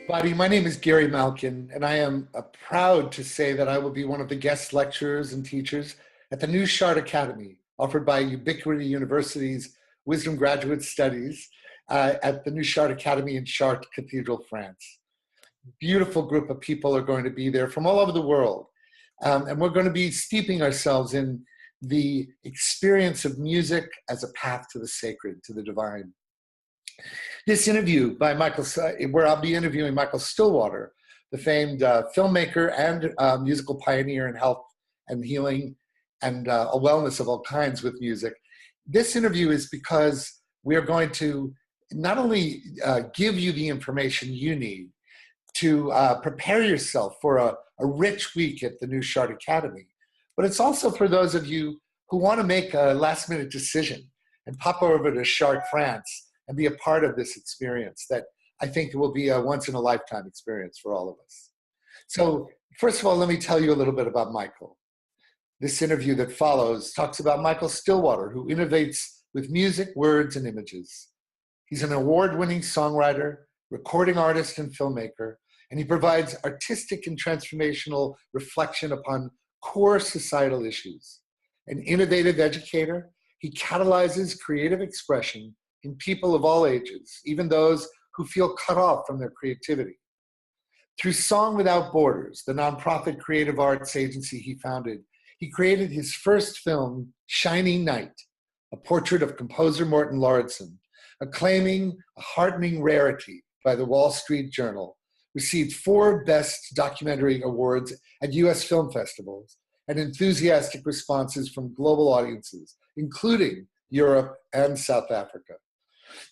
Buddy, my name is Gary Malkin, and I am proud to say that I will be one of the guest lecturers and teachers at the new Chart Academy, offered by Ubiquity University's Wisdom Graduate Studies at the new Chart Academy in Chartres Cathedral, France. Beautiful group of people are going to be there from all over the world, and we're going to be steeping ourselves in the experience of music as a path to the sacred, to the divine. This interview by where I'll be interviewing Michael Stillwater, the famed filmmaker and musical pioneer in health and healing and a wellness of all kinds with music. This interview is because we are going to not only give you the information you need to prepare yourself for a rich week at the new Chart Academy, but it's also for those of you who want to make a last-minute decision and pop over to Chartres, France, and be a part of this experience that I think will be a once-in-a-lifetime experience for all of us. So first of all, let me tell you a little bit about Michael. This interview that follows talks about Michael Stillwater, who innovates with music, words, and images. He's an award-winning songwriter, recording artist, and filmmaker, and he provides artistic and transformational reflection upon core societal issues. An innovative educator, he catalyzes creative expression in people of all ages, even those who feel cut off from their creativity. Through Song Without Borders, the nonprofit creative arts agency he founded, he created his first film, Shining Night, a portrait of composer Morton Lauridsen, acclaiming a heartening rarity by the Wall Street Journal, received 4 Best Documentary Awards at US film festivals, and enthusiastic responses from global audiences, including Europe and South Africa.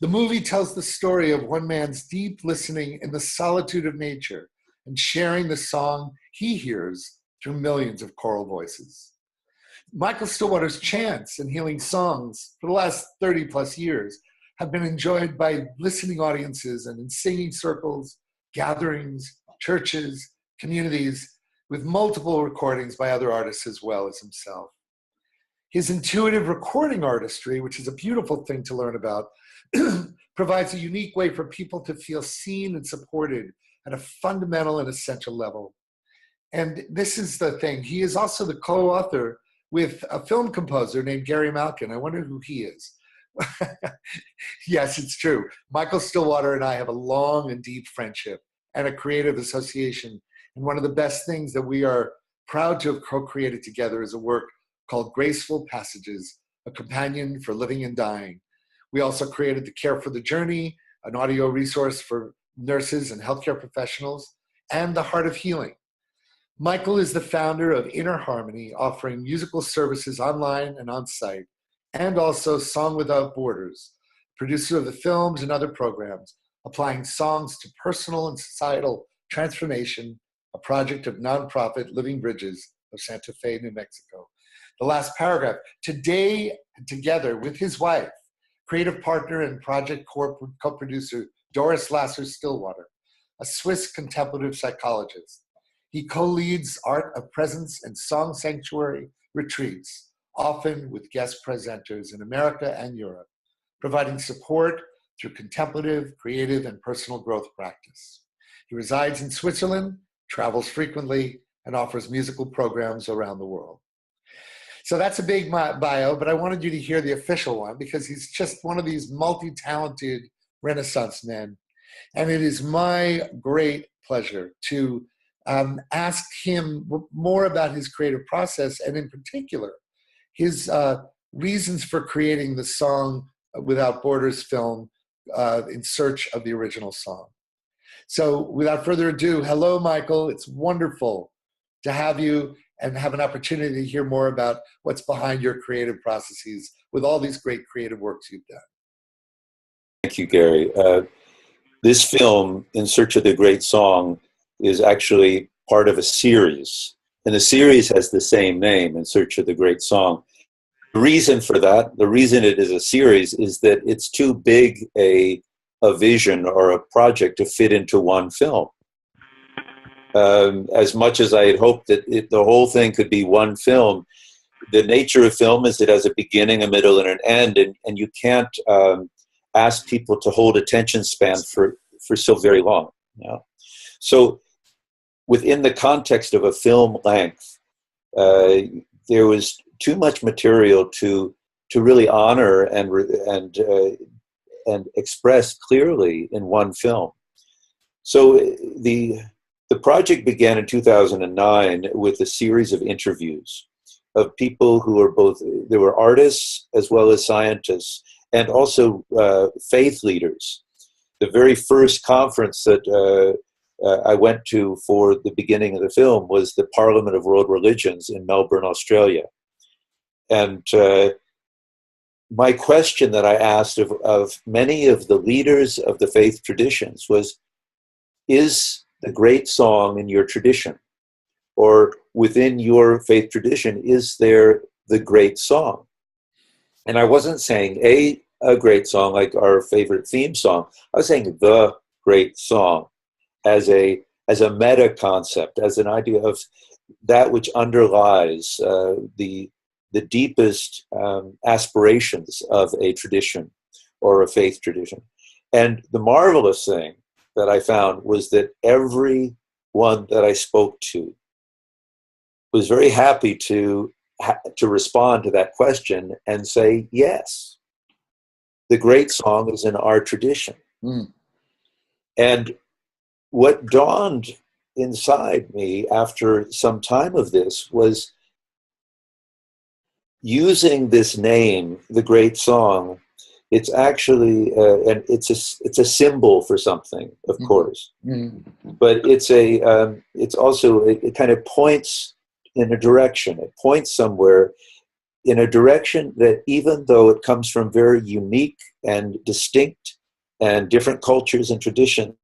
The movie tells the story of one man's deep listening in the solitude of nature and sharing the song he hears through millions of choral voices. Michael Stillwater's chants and healing songs for the last 30 plus years have been enjoyed by listening audiences and in singing circles, gatherings, churches, communities, with multiple recordings by other artists as well as himself. His intuitive recording artistry, which is a beautiful thing to learn about, provides a unique way for people to feel seen and supported at a fundamental and essential level. And this is the thing. He is also the co-author with a film composer named Gary Malkin. I wonder who he is. Yes, it's true. Michael Stillwater and I have a long and deep friendship and a creative association. And one of the best things that we are proud to have co-created together is a work called Graceful Passages, a companion for living and dying. We also created the Care for the Journey, an audio resource for nurses and healthcare professionals, and the Heart of Healing. Michael is the founder of Inner Harmony, offering musical services online and on-site, and also Song Without Borders, producer of the films and other programs, applying songs to personal and societal transformation, a project of nonprofit Living Bridges of Santa Fe, New Mexico. The last paragraph, today together with his wife, creative partner and project co-producer Doris Lasser-Stillwater, a Swiss contemplative psychologist. He co-leads Art of Presence and Song Sanctuary retreats, often with guest presenters in America and Europe, providing support through contemplative, creative, and personal growth practice. He resides in Switzerland, travels frequently, and offers musical programs around the world. So that's a big bio, but I wanted you to hear the official one because he's just one of these multi-talented Renaissance men. And it is my great pleasure to ask him more about his creative process and in particular, his reasons for creating the Song Without Borders film in search of the original song. So without further ado, hello, Michael. It's wonderful to have you and have an opportunity to hear more about what's behind your creative processes with all these great creative works you've done. Thank you, Gary. This film, In Search of the Great Song, is actually part of a series. And the series has the same name, In Search of the Great Song. The reason for that, the reason it is a series, is that it's too big a vision or a project to fit into one film. As much as I had hoped that the whole thing could be one film, the nature of film is it has a beginning, a middle, and an end, and you can't ask people to hold attention span for so very long. You know? So within the context of a film length, there was too much material to really honor and express clearly in one film. So the project began in 2009 with a series of interviews of people who were both, there were artists as well as scientists, and also faith leaders. The very first conference that I went to for the beginning of the film was the Parliament of World Religions in Melbourne, Australia. And my question that I asked of many of the leaders of the faith traditions was, is the great song in your tradition, or within your faith tradition, is there the great song? And I wasn't saying a great song like our favorite theme song. I was saying the great song as a meta concept, as an idea of that which underlies the deepest aspirations of a tradition or a faith tradition. And the marvelous thing that I found was that everyone that I spoke to was very happy to respond to that question and say, yes, the great song is in our tradition. Mm. And what dawned inside me after some time of this was using this name, the great song. It's actually, and it's a symbol for something, of course, but it's also, it kind of points in a direction. It points somewhere in a direction that, even though it comes from very unique and distinct and different cultures and traditions,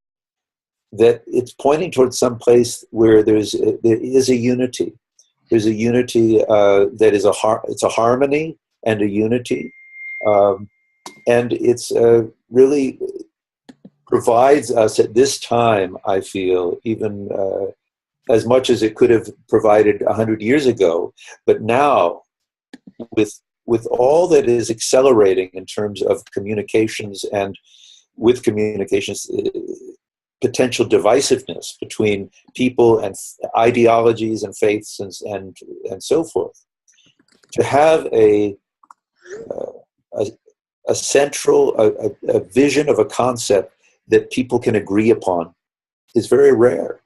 that it's pointing towards some place where there is a unity. There's a unity that is it's a harmony and a unity. And it's really provides us at this time, I feel, even as much as it could have provided 100 years ago. But now, with all that is accelerating in terms of communications, and with communications, potential divisiveness between people and ideologies and faiths and so forth, to have a central a vision of a concept that people can agree upon is very rare.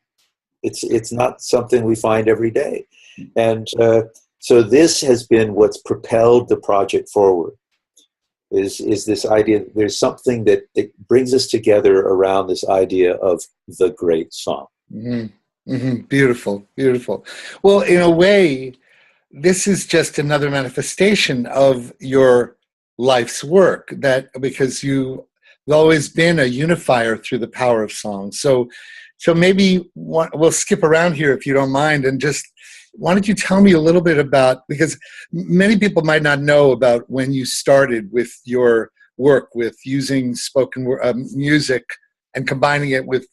It's not something we find every day. And so this has been what's propelled the project forward, is this idea that there's something that brings us together around this idea of the great song. Mm-hmm. Mm-hmm. Beautiful, beautiful. Well, in a way, this is just another manifestation of your life's work, that because you've always been a unifier through the power of song. So maybe we'll skip around here if you don't mind, and just why don't you tell me a little bit about, because many people might not know about when you started with your work with using spoken music and combining it with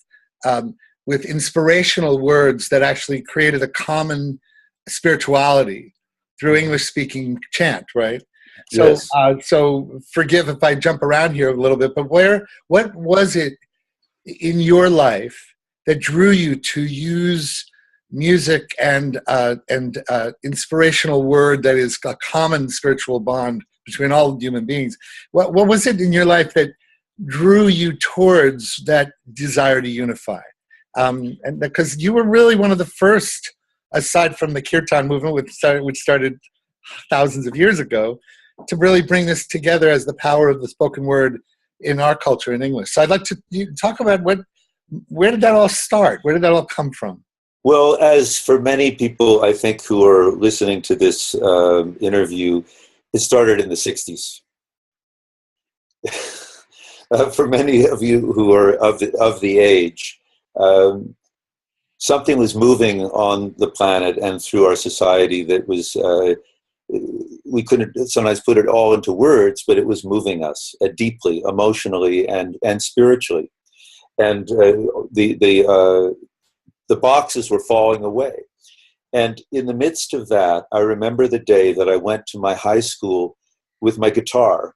inspirational words that actually created a common spirituality through English-speaking chant, right? So, yes. So forgive if I jump around here a little bit, but what was it in your life that drew you to use music and inspirational word that is a common spiritual bond between all human beings? What was it in your life that drew you towards that desire to unify? And because you were really one of the first, aside from the Kirtan movement, which started thousands of years ago, to really bring this together as the power of the spoken word in our culture in English. So I'd like to talk about where did that all start? Where did that all come from? Well, as for many people, I think, who are listening to this interview, it started in the 60s. For many of you who are of the age, something was moving on the planet and through our society that was, we couldn't sometimes put it all into words, but it was moving us deeply, emotionally, and spiritually. And the boxes were falling away. And in the midst of that, I remember the day that I went to my high school with my guitar.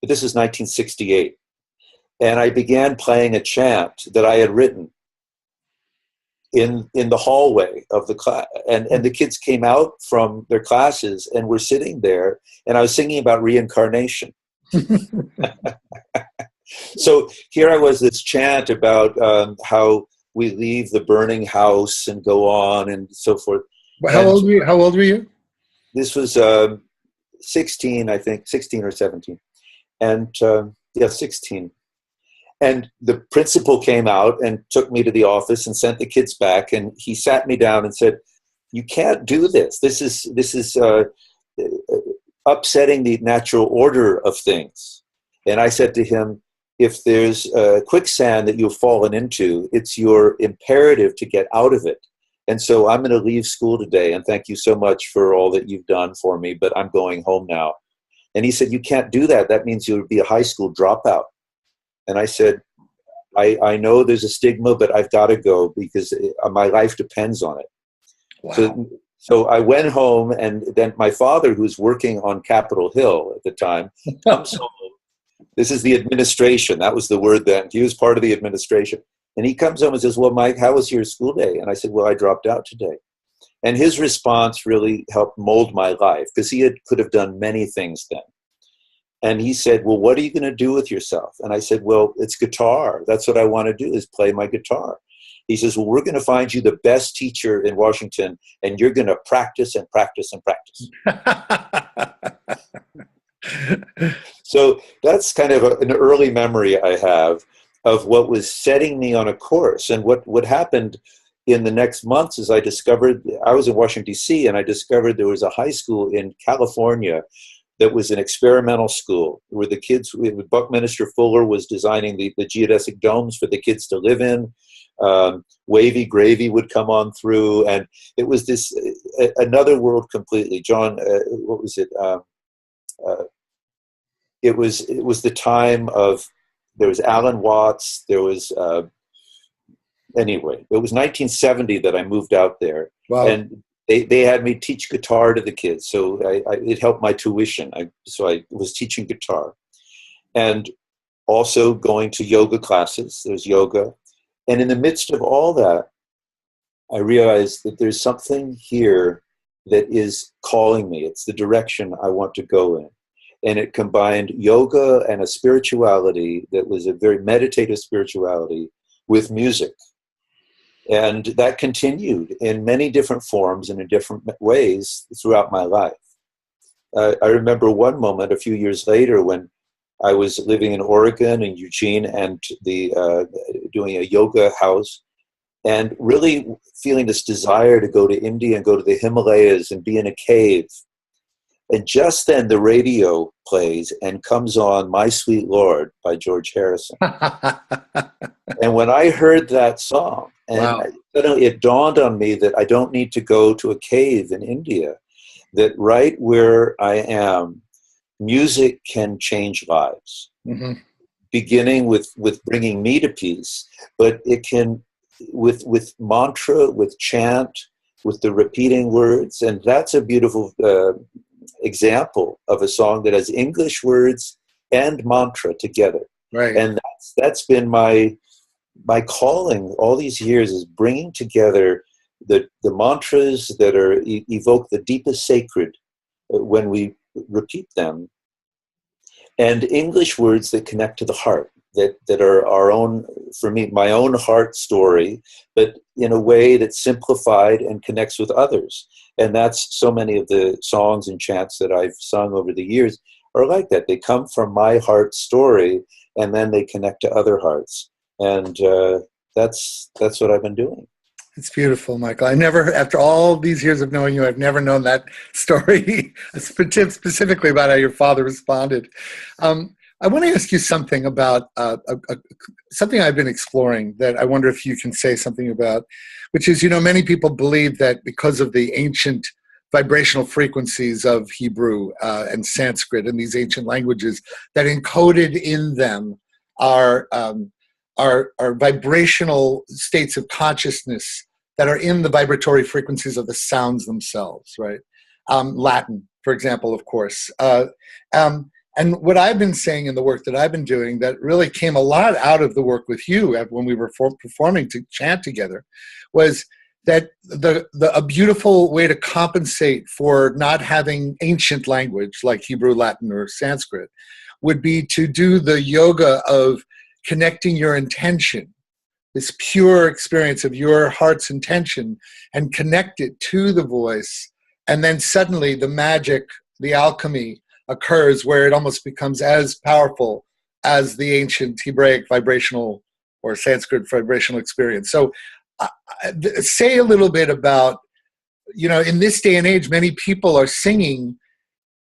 This is 1968. And I began playing a chant that I had written. in the hallway of the class, and the kids came out from their classes and were sitting there, and I was singing about reincarnation. So here I was, this chant about how we leave the burning house and go on and so forth. Well, how old were you? This was 16, I think, 16 or 17. And yeah, 16. And the principal came out and took me to the office and sent the kids back. And he sat me down and said, "You can't do this. This is upsetting the natural order of things." And I said to him, "If there's a quicksand that you've fallen into, it's your imperative to get out of it. And so I'm going to leave school today. And thank you so much for all that you've done for me, but I'm going home now." And he said, "You can't do that. That means you'll be a high school dropout." And I said, I know there's a stigma, but I've got to go because my life depends on it. Wow. So I went home, and then my father, who's working on Capitol Hill at the time, comes home. This is the administration. That was the word then. He was part of the administration. And he comes home and says, "Well, Mike, how was your school day?" And I said, "Well, I dropped out today." And his response really helped mold my life, because he could have done many things then. And he said, "Well, what are you going to do with yourself?" And I said, "Well, it's guitar. That's what I want to do, is play my guitar." He says, "Well, we're going to find you the best teacher in Washington, and you're going to practice and practice and practice." So that's kind of an early memory I have of what was setting me on a course. And what happened in the next months is I discovered, I was in Washington, D.C., and I discovered there was a high school in California that was an experimental school where the kids, Buckminster Fuller was designing the geodesic domes for the kids to live in. Wavy Gravy would come on through, and it was this another world completely. John, what was it? It was the time of, there was Alan Watts, there was anyway, it was 1970 that I moved out there. Wow. And they had me teach guitar to the kids, so it helped my tuition. So I was teaching guitar, and also going to yoga classes. There's yoga, and in the midst of all that, I realized that there's something here that is calling me. It's the direction I want to go in. And it combined yoga and a spirituality that was a very meditative spirituality with music. And that continued in many different forms and in different ways throughout my life. I remember one moment a few years later when I was living in Oregon and Eugene, and doing a yoga house, and really feeling this desire to go to India and go to the Himalayas and be in a cave. And just then the radio plays and comes on "My Sweet Lord" by George Harrison. And when I heard that song, and wow, suddenly it dawned on me that I don't need to go to a cave in India, that right where I am, music can change lives. Mm-hmm. Beginning with bringing me to peace, but it can, with mantra, with chant, with the repeating words. And that's a beautiful example of a song that has English words and mantra together. Right. And that's been my calling all these years, is bringing together the mantras that evoke the deepest sacred when we repeat them, and English words that connect to the heart, that are our own, for me, my own heart story, but in a way that's simplified and connects with others. And that's so many of the songs and chants that I've sung over the years are like that. They come from my heart story, and then they connect to other hearts. And that's what I've been doing. It's beautiful, Michael. After all these years of knowing you, I've never known that story specifically about how your father responded. I want to ask you something about something I've been exploring that I wonder if you can say something about, which is, many people believe that because of the ancient vibrational frequencies of Hebrew and Sanskrit and these ancient languages, that encoded in them are vibrational states of consciousness that are in the vibratory frequencies of the sounds themselves, right? Latin, for example, of course. And what I've been saying in the work that I've been doing that really came a lot out of the work with you when we were performing to chant together was that a beautiful way to compensate for not having ancient language like Hebrew, Latin, or Sanskrit would be to do the yoga of connecting your intention, this pure experience of your heart's intention, and connect it to the voice. And then suddenly the magic, the alchemy occurs where it almost becomes as powerful as the ancient Hebraic vibrational or Sanskrit vibrational experience. So say a little bit about, in this day and age, many people are singing,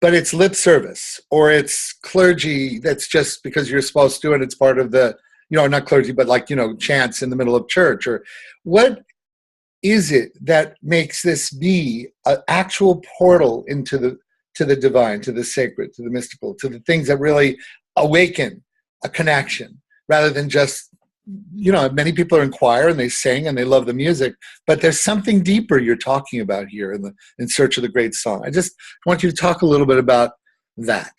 but it's lip service, or it's clergy that's just because you're supposed to, and it's part of the, not clergy, but like, chants in the middle of church. Or what is it that makes this be an actual portal into the divine, to the sacred, to the mystical, to the things that really awaken a connection, rather than just, many people are in choir and they sing and they love the music, but there's something deeper you're talking about here in Search of the Great Song. I just want you to talk a little bit about that.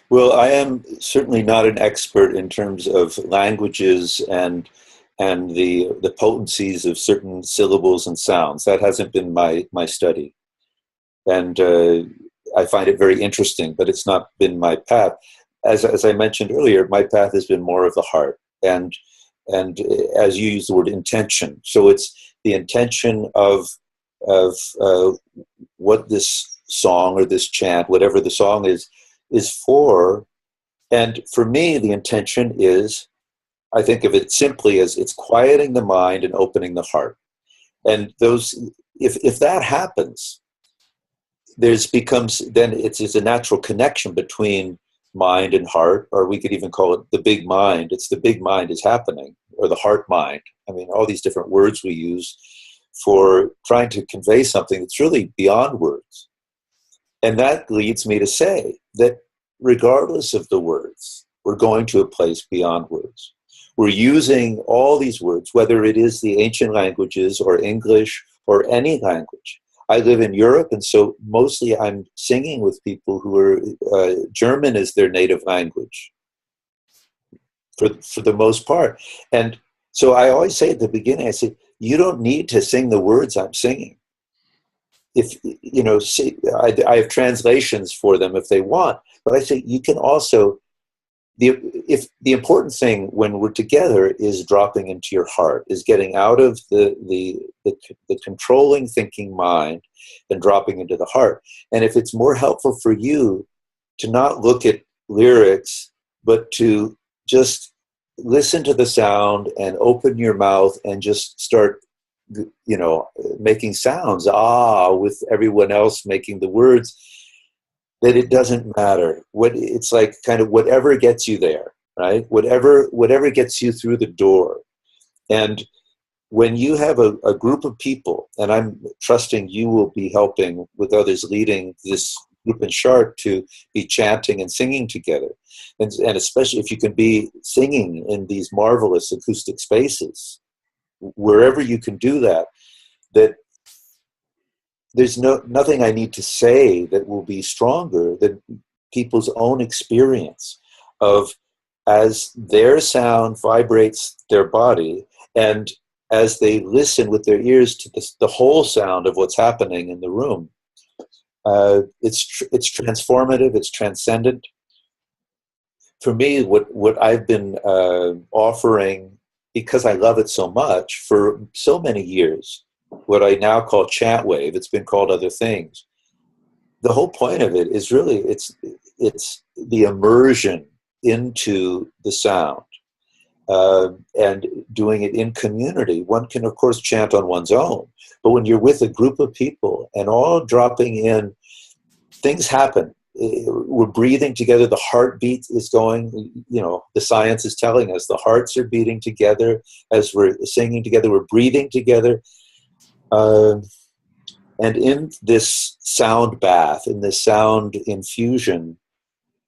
Well, I am certainly not an expert in terms of languages and the potencies of certain syllables and sounds. That hasn't been my study. And I find it very interesting, but it's not been my path. As I mentioned earlier, my path has been more of the heart, and as you use the word intention. So it's the intention of what this song or this chant, whatever the song is for. And for me, the intention is, I think of it simply as it's quieting the mind and opening the heart. And if that happens, then it's a natural connection between mind and heart, or we could even call it the big mind. It's the big mind is happening, or the heart mind. I mean, all these different words we use for trying to convey something that's really beyond words. And that leads me to say that regardless of the words, we're going to a place beyond words. We're using all these words, whether it is the ancient languages or English or any language. I live in Europe, and so mostly I'm singing with people who are German is their native language for the most part. And so I always say at the beginning, I say, you don't need to sing the words I'm singing. If I have translations for them if they want, but I say you can also. The important thing when we're together is dropping into your heart, is getting out of the controlling thinking mind and dropping into the heart. And if it's more helpful for you to not look at lyrics, but to just listen to the sound and open your mouth and just start, making sounds, with everyone else making the words, that it doesn't matter. It's like kind of whatever gets you there, right? Whatever gets you through the door. And when you have a group of people, and I'm trusting you will be helping with others leading this group in Chartres to be chanting and singing together. And especially if you can be singing in these marvelous acoustic spaces, wherever you can do that there's nothing I need to say that will be stronger than people's own experience of as their sound vibrates their body, and as they listen with their ears to the whole sound of what's happening in the room. It's transformative, it's transcendent. For me, what I've been offering, because I love it so much, for so many years, what I now call chant wave. It's been called other things. The whole point of it is really it's the immersion into the sound and doing it in community. One can, of course, chant on one's own, but when you're with a group of people and all dropping in, things happen. We're breathing together. The heartbeat is going. The science is telling us the hearts are beating together as we're singing together. We're breathing together. And in this sound bath, in this sound infusion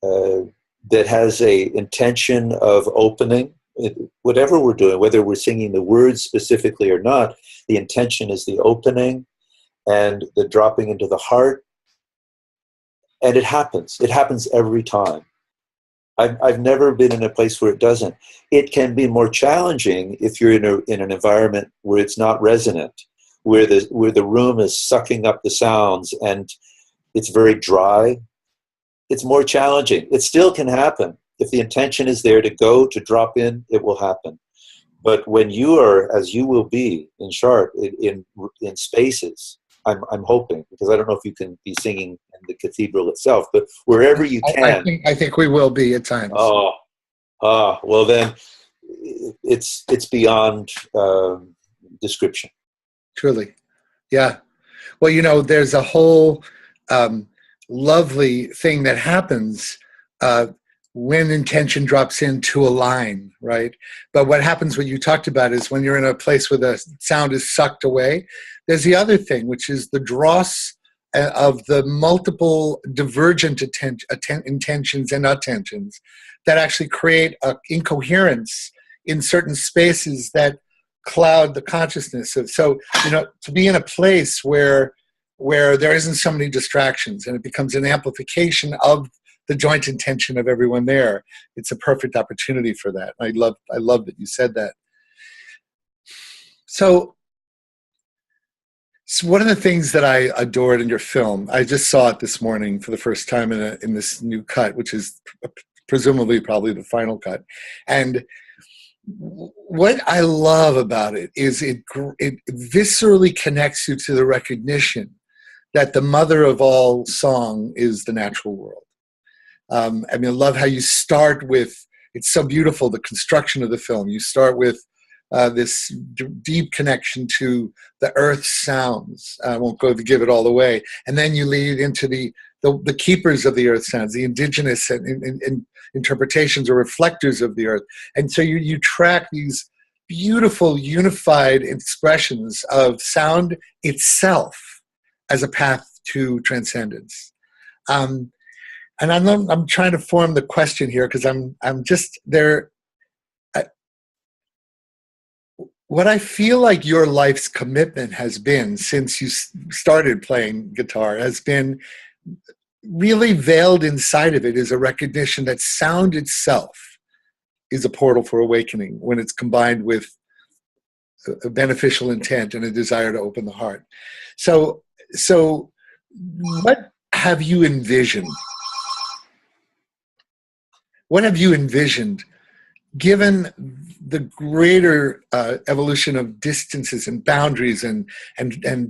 that has a intention of opening, whatever we're doing, whether we're singing the words specifically or not, the intention is the opening and the dropping into the heart. And it happens. It happens every time. I've never been in a place where it doesn't. It can be more challenging if you're in an environment where it's not resonant, where the room is sucking up the sounds and it's very dry. It's more challenging. It still can happen. If the intention is there to go, to drop in, it will happen. But when you are, as you will be in Chartres, in spaces, I'm hoping, because I don't know if you can be singing in the cathedral itself, but wherever you can. I think we will be at times. Well then, it's beyond description. Truly, yeah. Well, you know, there's a whole lovely thing that happens when intention drops into a line, right? But what happens when you talked about is when you're in a place where the sound is sucked away, there's the other thing, which is the dross of the multiple divergent intentions and attentions that actually create an incoherence in certain spaces that cloud the consciousness of. So, you know, to be in a place where there isn't so many distractions and it becomes an amplification of the joint intention of everyone there, it's a perfect opportunity for that. I love that you said that. So one of the things that I adored in your film, I just saw it this morning for the first time in this new cut, which is presumably probably the final cut. And what I love about it is it viscerally connects you to the recognition that the mother of all song is the natural world. I mean, I love how you start with, it's so beautiful, the construction of the film. You start with this deep connection to the earth's sounds. I won't go to give it all away. And then you lead into the keepers of the earth sounds, the indigenous and interpretations or reflectors of the earth. And so you track these beautiful unified expressions of sound itself as a path to transcendence. And I'm trying to form the question here because I'm just there. What I feel like your life's commitment has been since you started playing guitar has been really veiled inside of it is a recognition that sound itself is a portal for awakening when it's combined with a beneficial intent and a desire to open the heart. So what have you envisioned? What have you envisioned, given the greater evolution of distances and boundaries and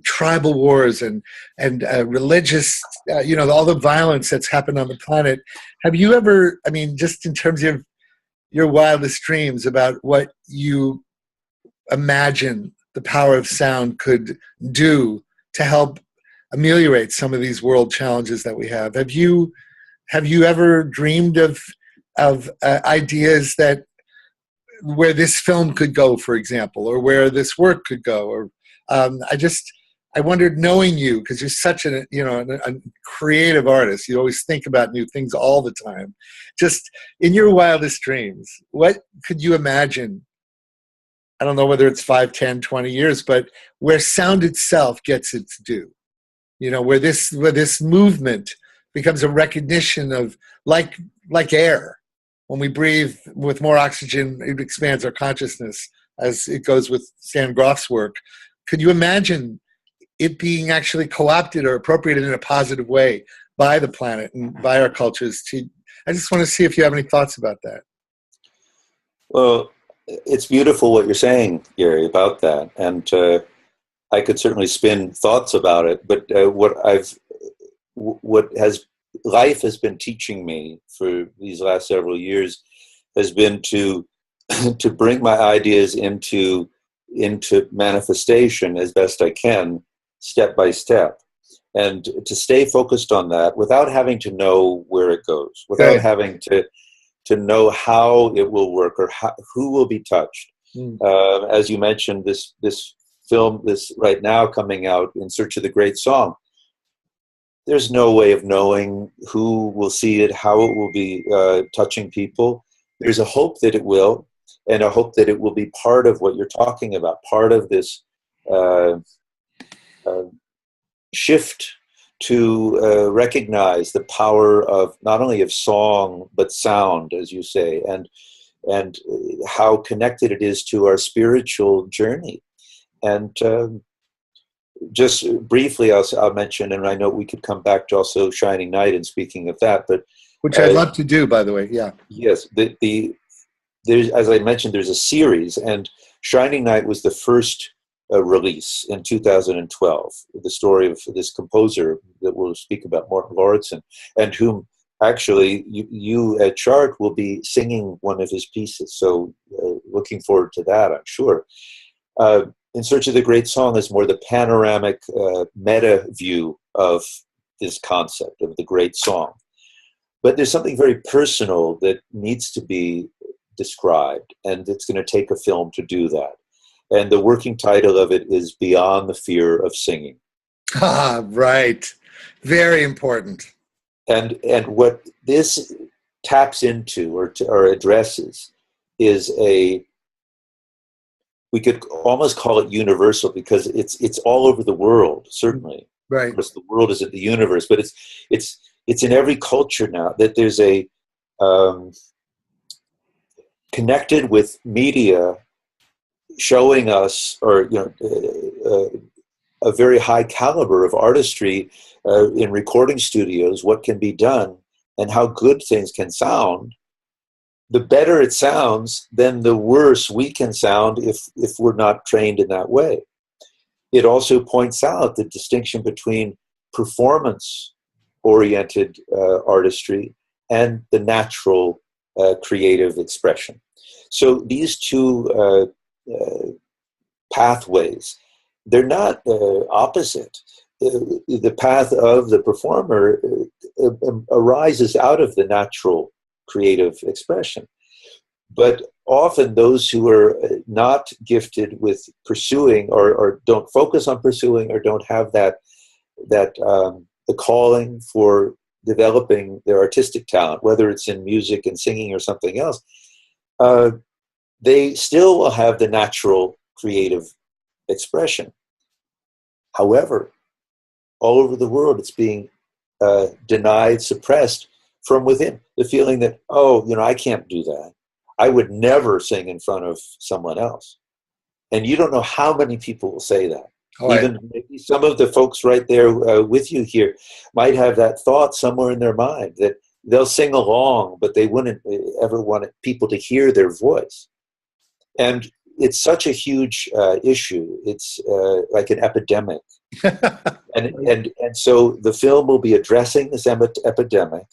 tribal wars and religious, all the violence that's happened on the planet? Have you ever, I mean, just in terms of your wildest dreams about what you imagine the power of sound could do to help ameliorate some of these world challenges that we have? Have you ever dreamed of ideas that where this film could go, for example, or where this work could go? Or I wondered, knowing you, because you're such a creative artist, you always think about new things all the time. Just in your wildest dreams, what could you imagine? I don't know whether it's 5, 10, 20 years, but where sound itself gets its due. Where this movement becomes a recognition of, like air. When we breathe with more oxygen, it expands our consciousness, as it goes with Stan Grof's work. Could you imagine it being actually co-opted or appropriated in a positive way by the planet and by our cultures? I just want to see if you have any thoughts about that. Well, it's beautiful what you're saying, Gary, about that. And I could certainly spin thoughts about it. But life has been teaching me for these last several years has been to bring my ideas into manifestation as best I can, step by step, and to stay focused on that without having to know where it goes, without having to know how it will work or who will be touched. As you mentioned, this film, this right now coming out, In Search of the Great Song, there's no way of knowing who will see it, how it will be touching people. There's a hope that it will, and a hope that it will be part of what you're talking about, part of this shift to recognize the power of not only of song but sound, as you say, and how connected it is to our spiritual journey. And just briefly, I'll mention, and I know we could come back to also Shining Night and speaking of that, but which I'd love to do, by the way. Yeah. Yes, there's, as I mentioned, there's a series, and Shining Night was the first release in 2012. The story of this composer that we'll speak about, Morten Lauritsen, and whom actually you at Chart will be singing one of his pieces. So looking forward to that, I'm sure. In Search of the Great Song is more the panoramic meta view of this concept of the great song. But there's something very personal that needs to be described, and it's going to take a film to do that. And the working title of it is Beyond the Fear of Singing. Ah, right. Very important. And what this taps into or addresses is we could almost call it universal, because it's all over the world, certainly. Right. Of course, the world isn't the universe, but it's in every culture now that there's a connected with media showing us, or a very high caliber of artistry in recording studios, what can be done and how good things can sound. The better it sounds, then the worse we can sound if we're not trained in that way. It also points out the distinction between performance-oriented artistry and the natural creative expression. So these two pathways, they're not opposite. The path of the performer arises out of the natural creative expression. But often those who are not gifted with pursuing, or don't focus on pursuing, or don't have the calling for developing their artistic talent, whether it's in music and singing or something else, they still will have the natural creative expression. However, all over the world, it's being denied, suppressed from within. The feeling that, I can't do that. I would never sing in front of someone else. And you don't know how many people will say that. Even maybe some of the folks right there with you here might have that thought somewhere in their mind that they'll sing along, but they wouldn't ever want people to hear their voice. And it's such a huge issue. It's like an epidemic. and so the film will be addressing this epidemic,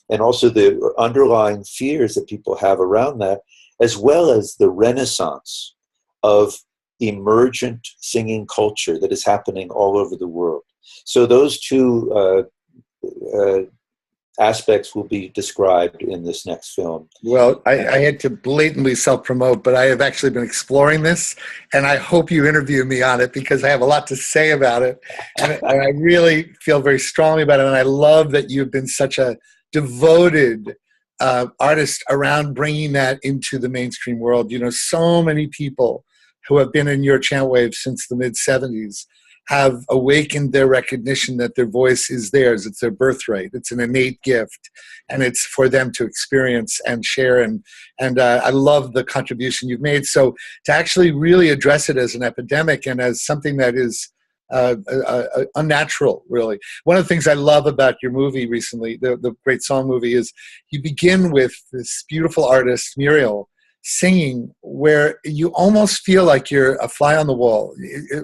and also the underlying fears that people have around that, as well as the renaissance of emergent singing culture that is happening all over the world. So those two aspects will be described in this next film. Well, I had to blatantly self-promote, but I have actually been exploring this, and I hope you interview me on it, because I have a lot to say about it, and I really feel very strongly about it, and I love that you've been such a devoted artist around bringing that into the mainstream world. So many people who have been in your chant wave since the mid-'70s have awakened their recognition that their voice is theirs. It's their birthright. It's an innate gift, and it's for them to experience and share. And I love the contribution you've made. So to actually really address it as an epidemic and as something that is unnatural, really. One of the things I love about your movie recently, the Great Song movie, is you begin with this beautiful artist, Muriel, singing, where you almost feel like you're a fly on the wall,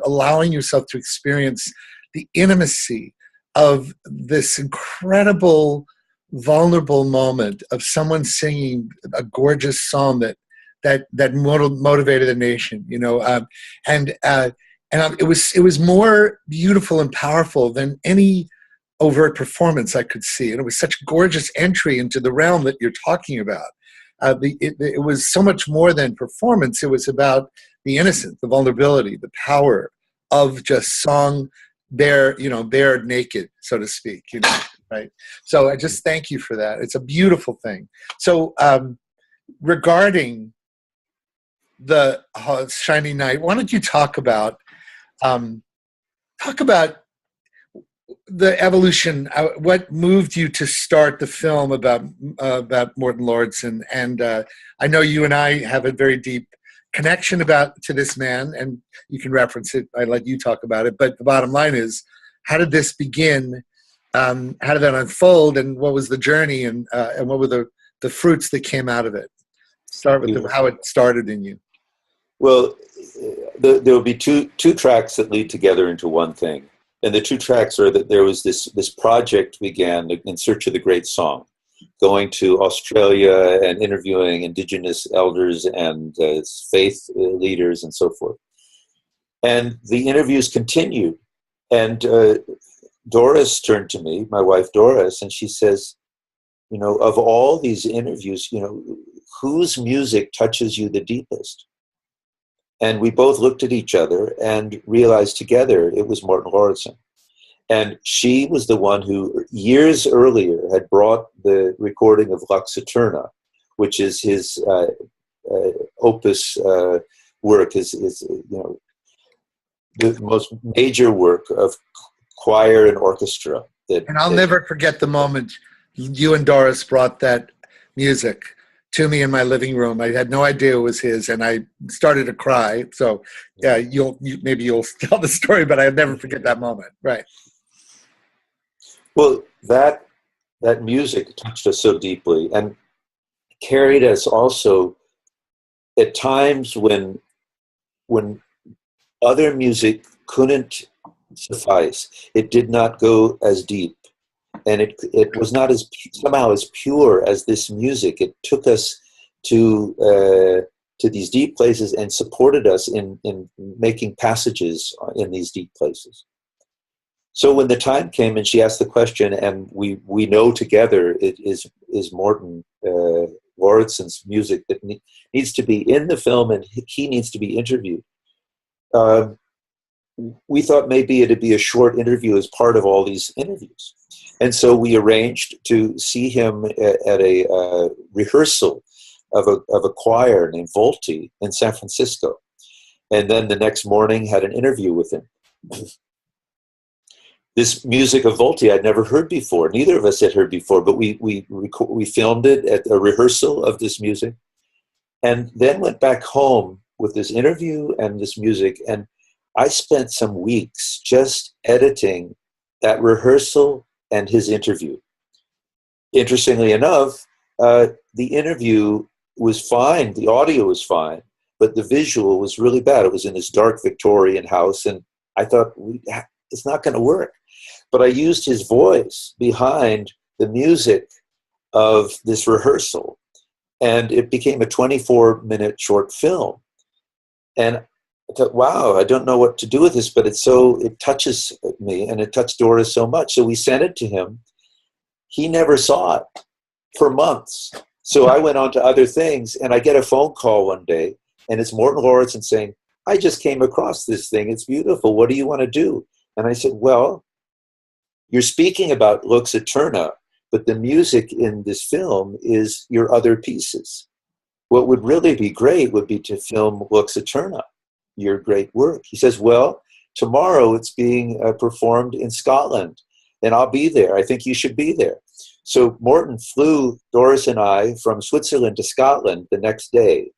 allowing yourself to experience the intimacy of this incredible, vulnerable moment of someone singing a gorgeous song that motivated a nation, it was more beautiful and powerful than any overt performance I could see, and it was such a gorgeous entry into the realm that you're talking about. It was so much more than performance. It was about the innocence, the vulnerability, the power of just song bare naked, so to speak, right? So I just thank you for that. It's a beautiful thing. So regarding the Shining Night, why don't you talk about the evolution. What moved you to start the film about Morton Lauridsen? And I know you and I have a very deep connection to this man, and you can reference it. I let you talk about it. But the bottom line is, how did this begin? How did that unfold? And what was the journey? And what were the fruits that came out of it? Start with how it started in you. Well, there will be two tracks that lead together into one thing. And the two tracks are that there was this project began in search of the great song, going to Australia and interviewing indigenous elders and faith leaders and so forth. And the interviews continued. And Doris turned to me, my wife Doris, and she says, you know, of all these interviews, you know, whose music touches you the deepest? And we both looked at each other and realized together it was Morton Lauridsen. And she was the one who, years earlier, had brought the recording of Lux Eterna, which is his opus work, is you know, the most major work of choir and orchestra. And I'll never forget the moment you and Doris brought that music to me in my living room. I had no idea it was his, and I started to cry. So, yeah, maybe you'll tell the story, but I'll never forget that moment. Right. Well, that music touched us so deeply and carried us also at times when other music couldn't suffice. It did not go as deep. And it was not somehow as pure as this music. It took us to these deep places and supported us in making passages in these deep places. So when the time came and she asked the question, and we know together it is Morton Lauridsen's music that needs to be in the film and he needs to be interviewed. We thought maybe it'd be a short interview as part of all these interviews. And so we arranged to see him at a rehearsal of a choir named Volti in San Francisco. And then the next morning had an interview with him. This music of Volti I'd never heard before. Neither of us had heard before, but we filmed it at a rehearsal of this music and then went back home with this interview and this music. And I spent some weeks just editing that rehearsal and his interview. Interestingly enough, the interview was fine, the audio was fine, but the visual was really bad. It was in this dark Victorian house, and I thought, it's not going to work. But I used his voice behind the music of this rehearsal, and it became a 24-minute short film. And I thought, wow, I don't know what to do with this, but it touches me, and it touched Doris so much. So we sent it to him. He never saw it for months. So I went on to other things, and I get a phone call one day, and it's Morton Lauridsen saying, I just came across this thing. It's beautiful. What do you want to do? And I said, well, you're speaking about Lux Eterna, but the music in this film is your other pieces. What would really be great would be to film Lux Eterna, your great work. He says, well, tomorrow it's being performed in Scotland, and I'll be there. I think you should be there. So Morton flew Doris and I from Switzerland to Scotland the next day.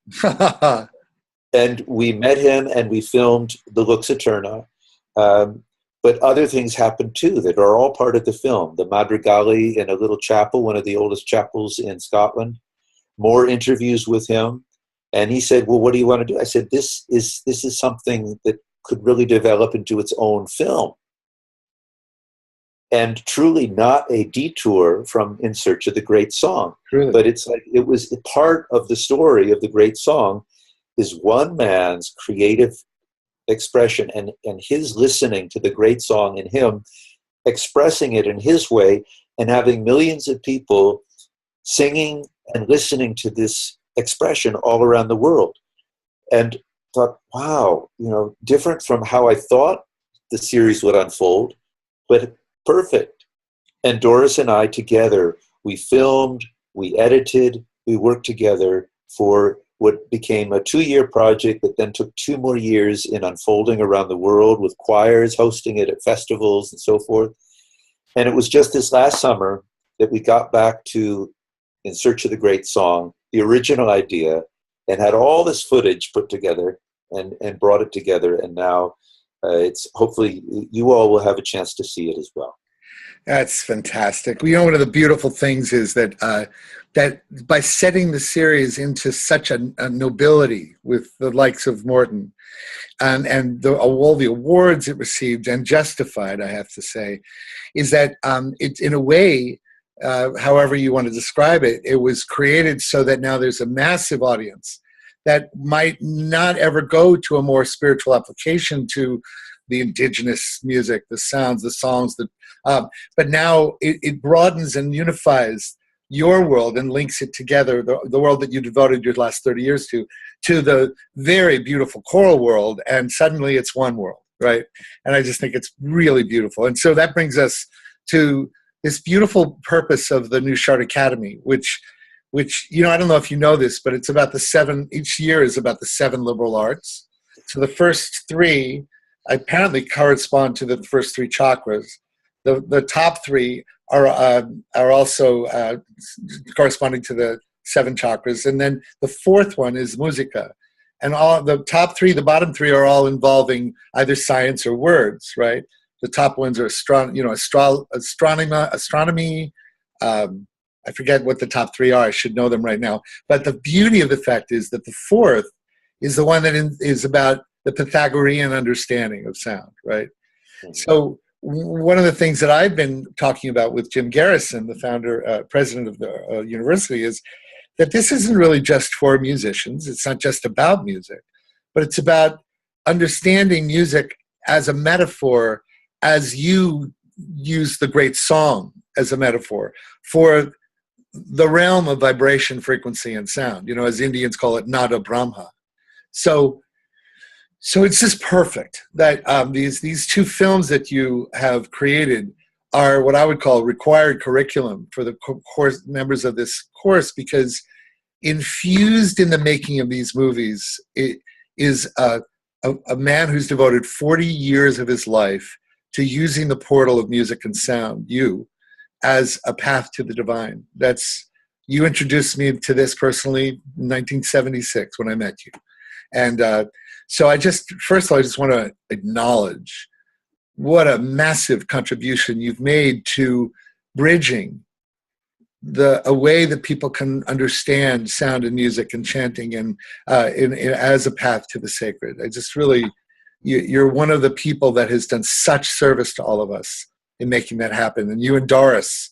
And we met him and we filmed the Lux Eterna. But other things happened too that are all part of the film. The Madrigali in a little chapel, one of the oldest chapels in Scotland. More interviews with him. And he said, well, what do you want to do? I said, this is something that could really develop into its own film. And truly not a detour from In Search of the Great Song. Really? But it's like it was a part of the story of the great song is one man's creative expression and his listening to the great song and him expressing it in his way and having millions of people singing and listening to this expression all around the world. And thought, wow, different from how I thought the series would unfold, but perfect. And Doris and I together, we filmed, we edited, we worked together for what became a 2-year project that then took 2 more years in unfolding around the world with choirs, hosting it at festivals and so forth. And it was just this last summer that we got back to In Search of the Great Song, the original idea, and had all this footage put together and brought it together. And now it's hopefully you all will have a chance to see it as well. That's fantastic. You know, one of the beautiful things is that that by setting the series into such a nobility with the likes of Morton and all the awards it received, and justified, I have to say, is that it's in a way, however you want to describe it, it was created so that now there's a massive audience that might not ever go to a more spiritual application to the indigenous music, the sounds, the songs, but now it broadens and unifies your world and links it together, the world that you devoted your last 30 years to the very beautiful choral world, and suddenly it's one world, right? And I just think it's really beautiful. And so that brings us to this beautiful purpose of the New Chart Academy, which, you know, I don't know if you know this, but it's about each year is about the 7 liberal arts. So the first 3 apparently correspond to the first 3 chakras. The top 3 are also corresponding to the 7 chakras, and then the 4th one is musica. And all the top 3, the bottom 3 are all involving either science or words, right? The top ones are astronomy. I forget what the top 3 are. I should know them right now. But the beauty of the fact is that the 4th is the one that is about the Pythagorean understanding of sound, right? So one of the things that I've been talking about with Jim Garrison, the founder, president of the university, is that this isn't really just for musicians. It's not just about music, but it's about understanding music as a metaphor, as you use the great song as a metaphor for the realm of vibration, frequency, and sound, you know, as Indians call it, Nada Brahma. So it's just perfect that these 2 films that you have created are what I would call required curriculum for the course members of this course, because infused in the making of these movies it is a man who's devoted 40 years of his life to using the portal of music and sound, as a path to the divine. You introduced me to this personally in 1976 when I met you. And so first of all, I just want to acknowledge what a massive contribution you've made to bridging a way that people can understand sound and music and chanting and as a path to the sacred. I just really, you're one of the people that has done such service to all of us in making that happen. And you and Doris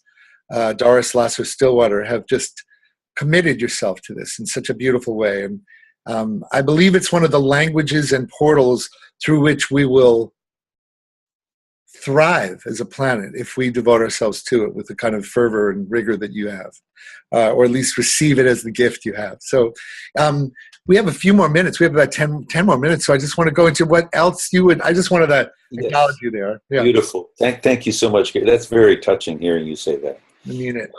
Lasser Stillwater have just committed yourself to this in such a beautiful way. And I believe it's one of the languages and portals through which we will thrive as a planet if we devote ourselves to it with the kind of fervor and rigor that you have, or at least receive it as the gift you have. So we have a few more minutes. We have about 10 more minutes. So I just want to go into what else I just wanted to acknowledge you there. Yeah. Beautiful. Thank you so much, Gary. That's very touching hearing you say that. I mean it.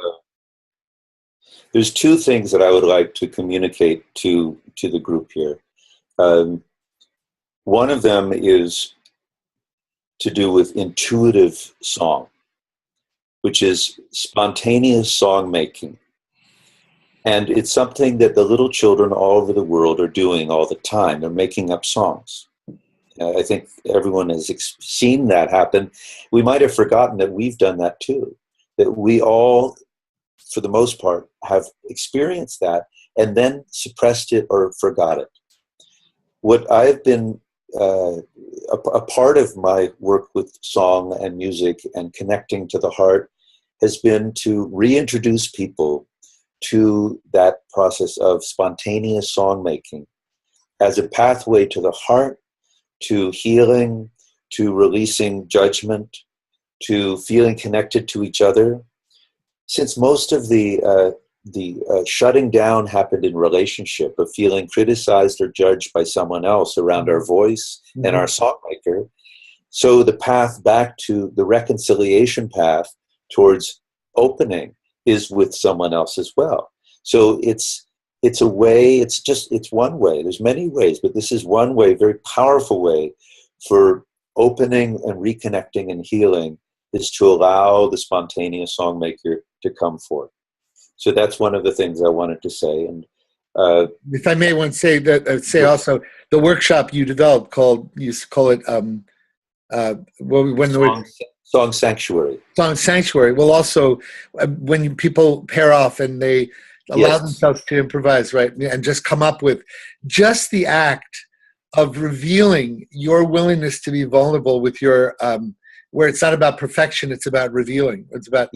There's 2 things that I would like to communicate to the group here. One of them is to do with intuitive song, which is spontaneous song making. And it's something that the little children all over the world are doing all the time. They're making up songs. I think everyone has seen that happen. We might have forgotten that we've done that too, that we all, for the most part, have experienced that and then suppressed it or forgot it. What I've been, a part of my work with song and music and connecting to the heart has been to reintroduce people to that process of spontaneous song making as a pathway to the heart, to healing, to releasing judgment, to feeling connected to each other. Since most of the shutting down happened in relationship, of feeling criticized or judged by someone else around our voice and our songmaker, so the path back to the reconciliation path towards opening is with someone else as well. So it's a way, it's one way. There's many ways, but this is one way, very powerful way for opening and reconnecting and healing is to allow the spontaneous songmaker to come forth. So that's one of the things I wanted to say. And if I may want to say that, also the workshop you developed you call it Song Sanctuary. Song Sanctuary. Well, also when people pair off and they allow themselves to improvise, right, and just come up with just the act of revealing your willingness to be vulnerable with your where it's not about perfection, it's about revealing. It's about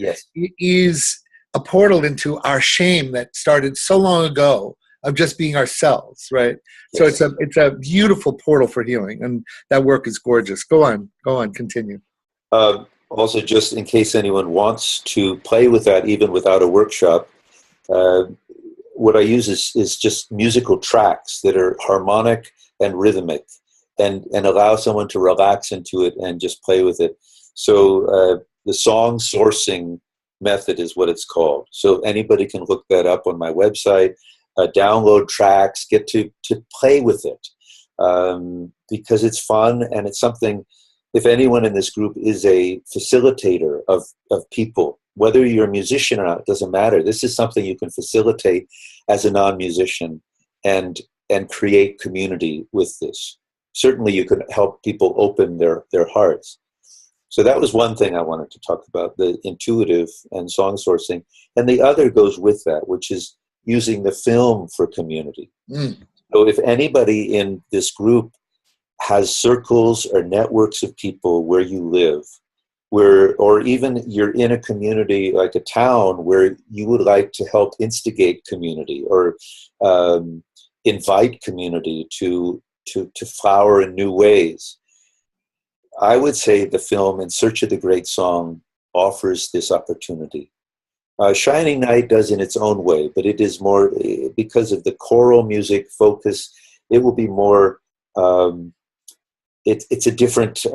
is a portal into our shame that started so long ago of just being ourselves, right? Yes. So it's a beautiful portal for healing, and that work is gorgeous. Go on, continue. Also, just in case anyone wants to play with that, even without a workshop, what I use is just musical tracks that are harmonic and rhythmic, and allow someone to relax into it and just play with it. So the song sourcing method is what it's called. So anybody can look that up on my website, download tracks, get to play with it, because it's fun, and it's something, if anyone in this group is a facilitator of people, whether you're a musician or not, it doesn't matter. This is something you can facilitate as a non-musician and create community with this. Certainly you can help people open their hearts. So that was one thing I wanted to talk about, the intuitive and song sourcing. And the other goes with that, which is using the film for community. So if anybody in this group has circles or networks of people where you live, or even you're in a community like a town where you would like to help instigate community or invite community to flower in new ways, I would say the film In Search of the Great Song offers this opportunity. Shining Night does in its own way, but it is more, because of the choral music focus, it will be more, it's a different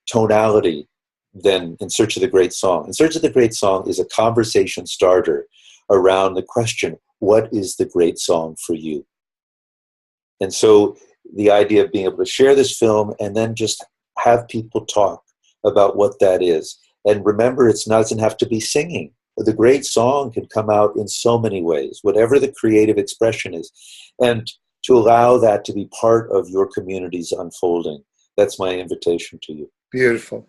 tonality than In Search of the Great Song. In Search of the Great Song is a conversation starter around the question, what is the great song for you? And so the idea of being able to share this film and then just have people talk about what that is. And remember, it doesn't have to be singing. The great song can come out in so many ways, whatever the creative expression is. And to allow that to be part of your community's unfolding. That's my invitation to you. Beautiful.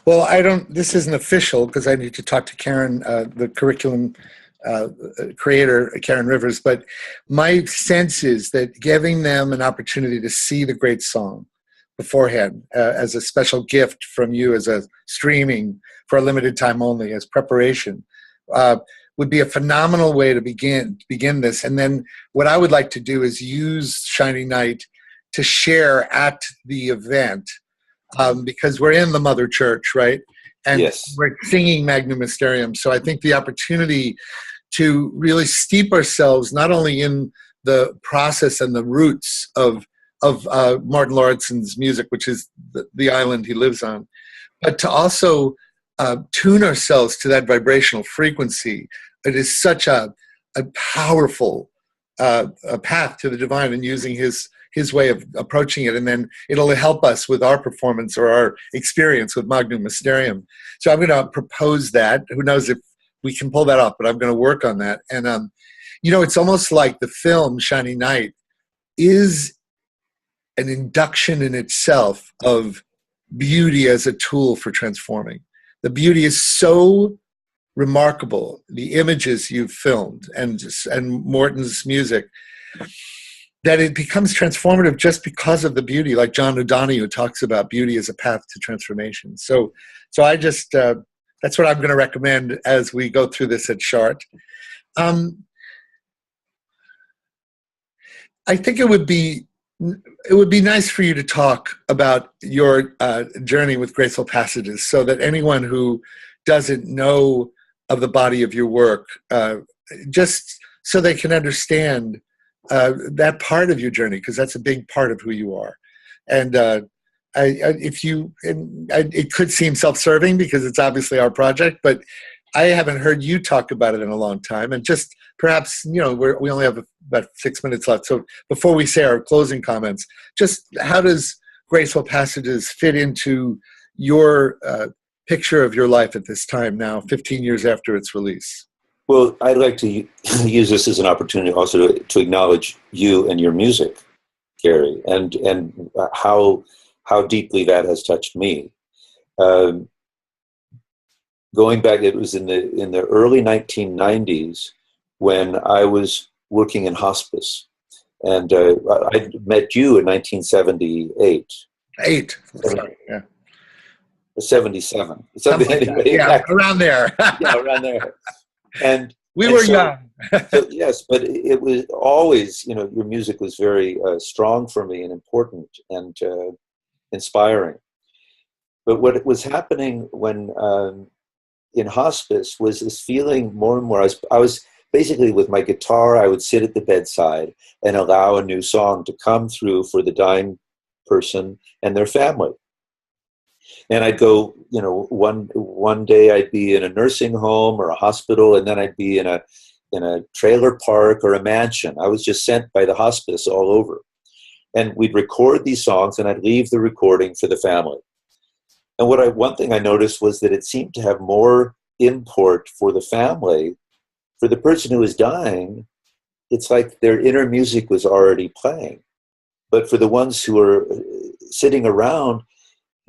Well, this isn't official because I need to talk to Karen, the curriculum creator, Karen Rivers, but my sense is that giving them an opportunity to see the great song beforehand as a special gift from you, as a streaming for a limited time only, as preparation, would be a phenomenal way to begin this. And then what I would like to do is use Shining Night to share at the event, because we're in the Mother Church, right? And we're singing Magnum Mysterium. So I think the opportunity to really steep ourselves not only in the process and the roots of Martin Lauritsen's music, which is the island he lives on, but to also tune ourselves to that vibrational frequency. It is such a powerful a path to the divine, and using his way of approaching it, and then it'll help us with our performance or our experience with Magnum Mysterium. So I'm going to propose that. Who knows if we can pull that off, but I'm going to work on that. And it's almost like the film Shining Night is an induction in itself of beauty as a tool for transforming. The beauty is so remarkable, the images you've filmed and Morton's music, that it becomes transformative just because of the beauty, like John O'Donohue talks about beauty as a path to transformation. So I just, that's what I'm going to recommend as we go through this at Chart. I think it would be nice for you to talk about your journey with Graceful Passages, so that anyone who doesn't know of the body of your work, just so they can understand that part of your journey, because that's a big part of who you are. And it could seem self-serving because it's obviously our project, but I haven't heard you talk about it in a long time. And just perhaps, we only have about 6 minutes left. So before we say our closing comments, just how does Graceful Passages fit into your picture of your life at this time now, 15 years after its release? Well, I'd like to use this as an opportunity also to acknowledge you and your music, Gary, and how deeply that has touched me. Um, Going back, it was in the early 1990s when I was working in hospice, and I met you in 1978. Eight. Sorry. Yeah. 77. Something like that. Yeah, around there. Yeah, around there. And we were young. So, yes, but it was always, your music was very strong for me and important and inspiring. But what was happening when in hospice was this feeling more and more. I was basically with my guitar, I would sit at the bedside and allow a new song to come through for the dying person and their family. And I'd go, one day I'd be in a nursing home or a hospital, and then I'd be in a trailer park or a mansion. I was just sent by the hospice all over. And we'd record these songs, and I'd leave the recording for the family. And one thing I noticed was that it seemed to have more import for the family. For the person who was dying, it's like their inner music was already playing. But for the ones who were sitting around,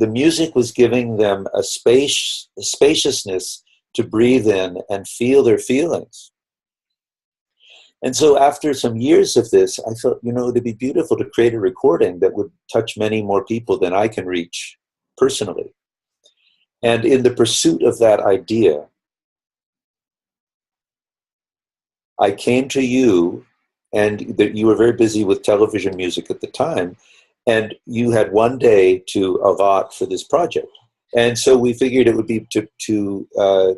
the music was giving them a spaciousness to breathe in and feel their feelings. And so after some years of this, I thought, it'd be beautiful to create a recording that would touch many more people than I can reach personally. And in the pursuit of that idea, I came to you, and that you were very busy with television music at the time, and you had one day to allot for this project. And so we figured it would be to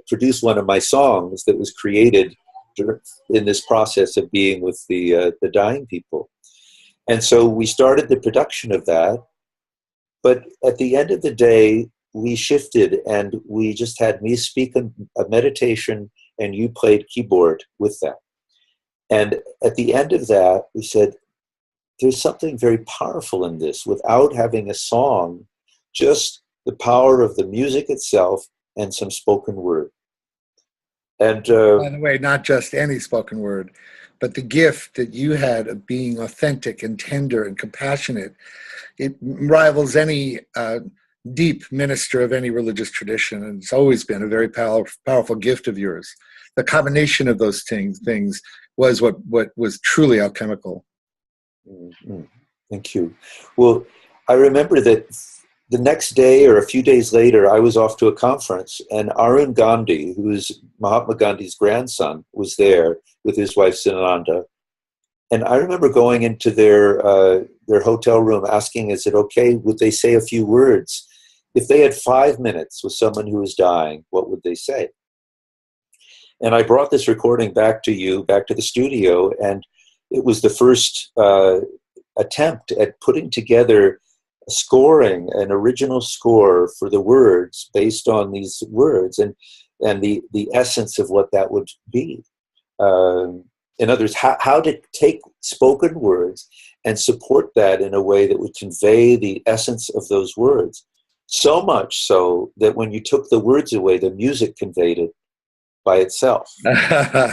produce one of my songs that was created in this process of being with the dying people. And so we started the production of that. But at the end of the day, we shifted, and we just had me speak a meditation, and you played keyboard with that. And at the end of that, we said, there's something very powerful in this without having a song, just the power of the music itself and some spoken word. And by the way, not just any spoken word, but the gift that you had of being authentic and tender and compassionate. It rivals any deep minister of any religious tradition, and it's always been a very powerful gift of yours. The combination of those things was what was truly alchemical. Mm-hmm. Thank you. Well, I remember that the next day or a few days later, I was off to a conference, and Arun Gandhi, who's Mahatma Gandhi's grandson, was there with his wife Sinananda. And I remember going into their hotel room asking, is it okay, would they say a few words? If they had 5 minutes with someone who was dying, what would they say? And I brought this recording back to you, back to the studio, and it was the first attempt at putting together scoring, an original score for the words based on these words and the essence of what that would be. In other words, how to take spoken words and support that in a way that would convey the essence of those words. So much so that when you took the words away, the music conveyed it by itself,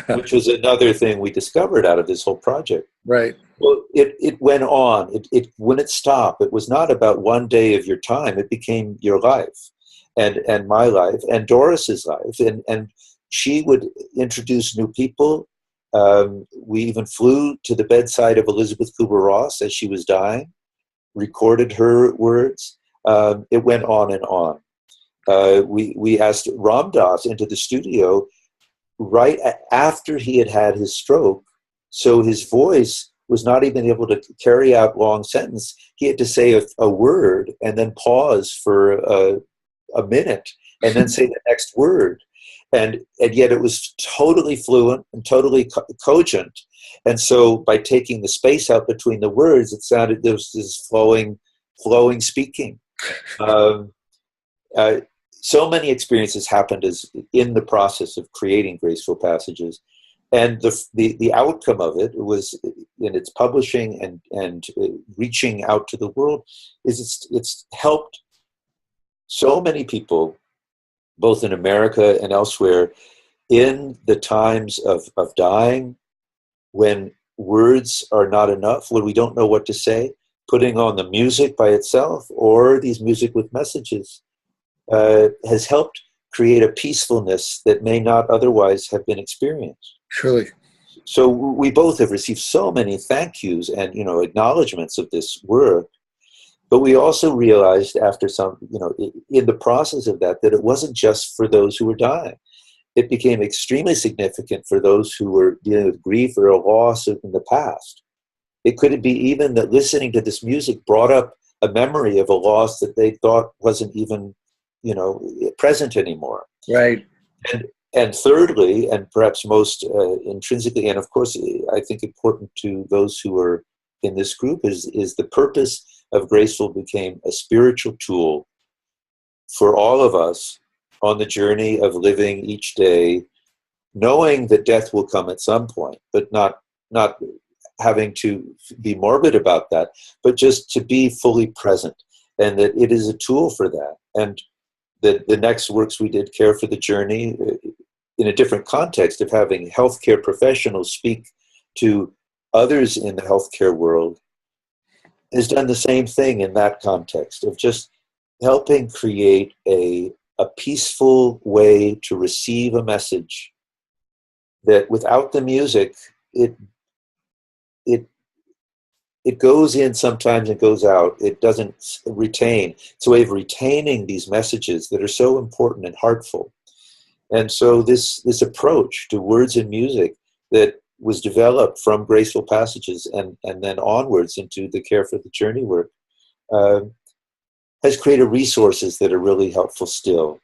which was another thing we discovered out of this whole project. Right. Well, it went on. It wouldn't stop. It was not about one day of your time. It became your life and my life and Doris's life. And she would introduce new people. We even flew to the bedside of Elizabeth Kubler-Ross as she was dying, recorded her words. It went on and on. We asked Ram Dass into the studio right after he had had his stroke, so his voice was not even able to carry out long sentence. He had to say a word and then pause for a minute and then say the next word. And yet it was totally fluent and totally cogent. And so by taking the space out between the words, it sounded there was this flowing speaking. So many experiences happened as in the process of creating Graceful Passages. And the outcome of it was in its publishing and reaching out to the world is it's helped so many people both in America and elsewhere, in the times of dying, when words are not enough, when we don't know what to say, putting on the music by itself or these music with messages has helped create a peacefulness that may not otherwise have been experienced. Truly. So we both have received so many thank yous and, acknowledgments of this work. But we also realized after some, in the process of that it wasn't just for those who were dying. It became extremely significant for those who were dealing with grief or a loss in the past. It could be even that listening to this music brought up a memory of a loss that they thought wasn't even, present anymore. Right. And thirdly, and perhaps most intrinsically, and of course, I think important to those who are in this group, is the purpose of Graceful became a spiritual tool for all of us on the journey of living each day, knowing that death will come at some point, but not having to be morbid about that, but just to be fully present, and that it is a tool for that. And the next works we did, Care for the Journey, in a different context of having healthcare professionals speak to others in the healthcare world, has done the same thing in that context of just helping create a peaceful way to receive a message that without the music, it goes in sometimes and goes out. It doesn't retain. It's a way of retaining these messages that are so important and heartful. And so this approach to words and music that was developed from Graceful Passages and then onwards into the Care for the Journey work has created resources that are really helpful still.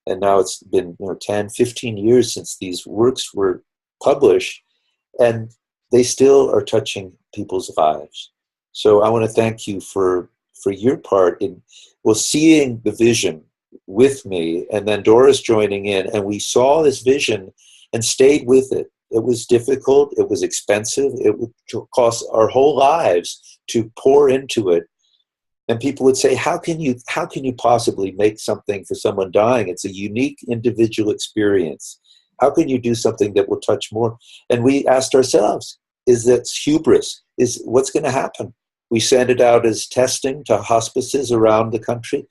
And now it's been 10, 15 years since these works were published, and they still are touching people's lives. So I want to thank you for your part in seeing the vision with me, and then Doris joining in, and we saw this vision and stayed with it. It was difficult, it was expensive, it would cost our whole lives to pour into it. And people would say, how can you possibly make something for someone dying? It's a unique individual experience. How can you do something that will touch more? And we asked ourselves, is that hubris? Is what's going to happen? We sent it out as testing to hospices around the country.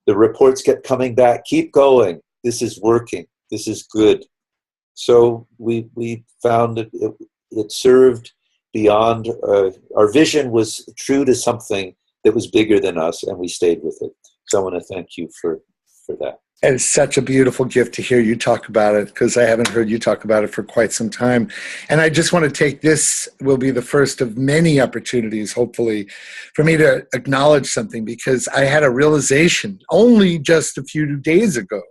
The reports kept coming back, keep going. This is working. This is good. So we found that it served beyond, our vision was true to something that was bigger than us, and we stayed with it. So I want to thank you for that. And it's such a beautiful gift to hear you talk about it, because I haven't heard you talk about it for quite some time. And I just want to take this, will be the first of many opportunities, hopefully, for me to acknowledge something, because I had a realization only just a few days ago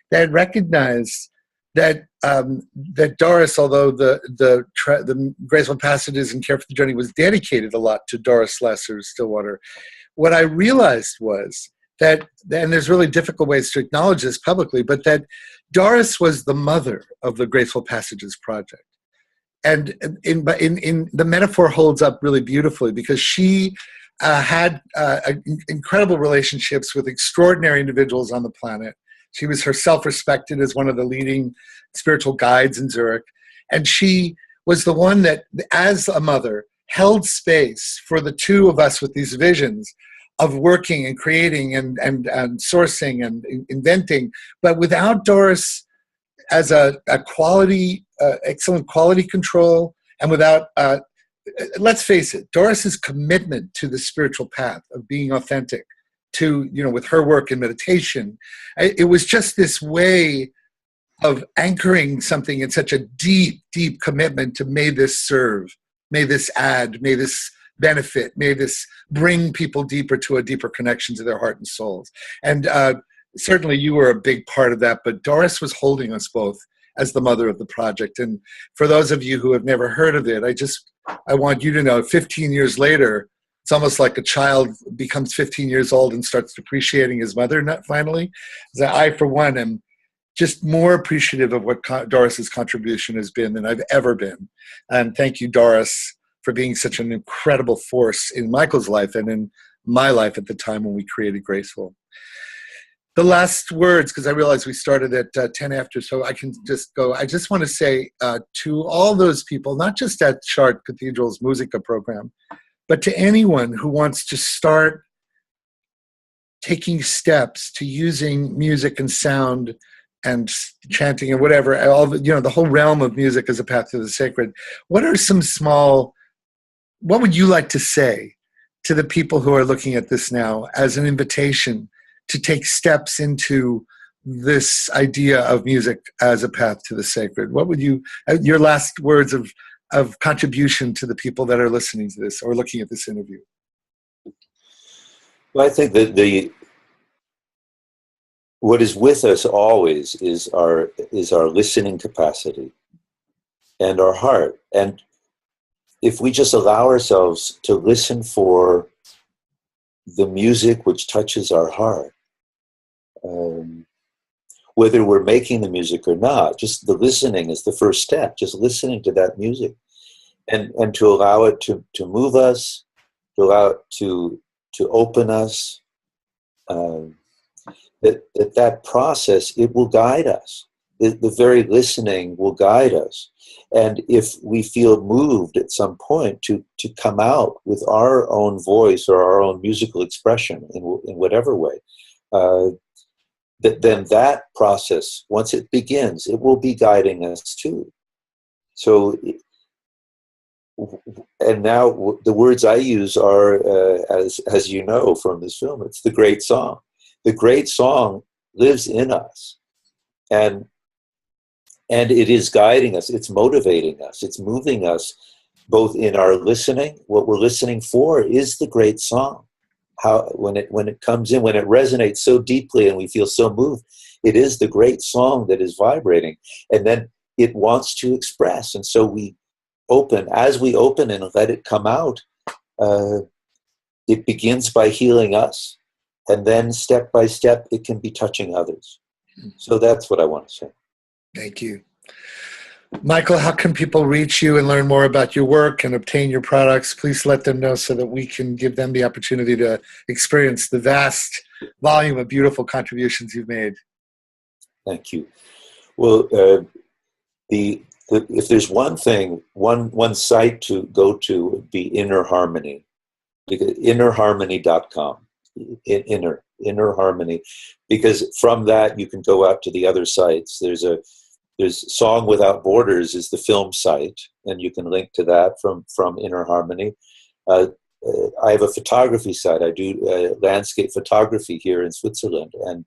that recognized that that Doris, although the Graceful Passages and Care for the Journey was dedicated a lot to Doris Lesser Stillwater, what I realized was that, and there's really difficult ways to acknowledge this publicly, but that Doris was the mother of the Graceful Passages project. And in the metaphor holds up really beautifully, because she had incredible relationships with extraordinary individuals on the planet. She was herself respected as one of the leading spiritual guides in Zurich. And she was the one that, as a mother, held space for the two of us with these visions of working and creating and sourcing and inventing. But without Doris as a quality, excellent quality control, and without, let's face it, Doris's commitment to the spiritual path of being authentic, to, with her work in meditation, it was just this way of anchoring something in such a deep, deep commitment to, may this serve, may this add, may this benefit, may this bring people deeper to a deeper connection to their heart and souls. And certainly you were a big part of that, but Doris was holding us both as the mother of the project. And for those of you who have never heard of it, I want you to know, 15 years later, it's almost like a child becomes 15 years old and starts appreciating his mother finally. So I, for one, am just more appreciative of what Doris's contribution has been than I've ever been. And thank you, Doris, for being such an incredible force in Michael's life and in my life at the time when we created Graceful. the last words, because I realize we started at 10 after, so I can just go. I just want to say to all those people, not just at Chartres Cathedral's Musica program, but to anyone who wants to start taking steps to using music and sound and chanting and whatever, all the, the whole realm of music as a path to the sacred. What would you like to say to the people who are looking at this now as an invitation to take steps into this idea of music as a path to the sacred? What would your last words of contribution to the people that are listening to this or looking at this interview? Well, I think that what is with us always is our listening capacity and our heart. And if we just allow ourselves to listen for the music which touches our heart, whether we're making the music or not, just the listening is the first step, just listening to that music and to allow it to move us, to allow it to open us, that process, it will guide us. The very listening will guide us. And if we feel moved at some point to come out with our own voice or our own musical expression in whatever way, then that process, once it begins, it will be guiding us too. So, and now the words I use are, as you know from this film, it's the great song. The great song lives in us, and it is guiding us, it's motivating us, it's moving us both in our listening. What we're listening for is the great song. When it comes in, when it resonates so deeply and we feel so moved, it is the great song that is vibrating. And then it wants to express. And so as we open and let it come out, it begins by healing us. And then step by step, it can be touching others. So that's what I want to say. Thank you. Michael, how can people reach you and learn more about your work and obtain your products? Please let them know so that we can give them the opportunity to experience the vast volume of beautiful contributions you've made. Thank you. Well, if there's one thing, one site to go to would be Inner Harmony, innerharmony.com. Inner Harmony, because from that you can go out to the other sites. There's Song Without Borders is the film site, and you can link to that from Inner Harmony. I have a photography site. I do landscape photography here in Switzerland, and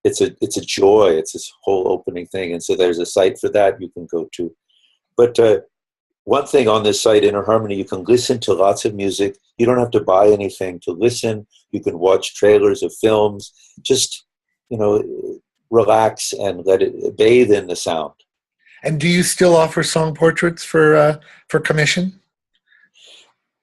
it's a joy. It's this whole opening thing, and so there's a site for that you can go to. But one thing on this site, Inner Harmony, you can listen to lots of music. You don't have to buy anything to listen. You can watch trailers of films. Just, relax and let it bathe in the sound. And do you still offer song portraits for commission?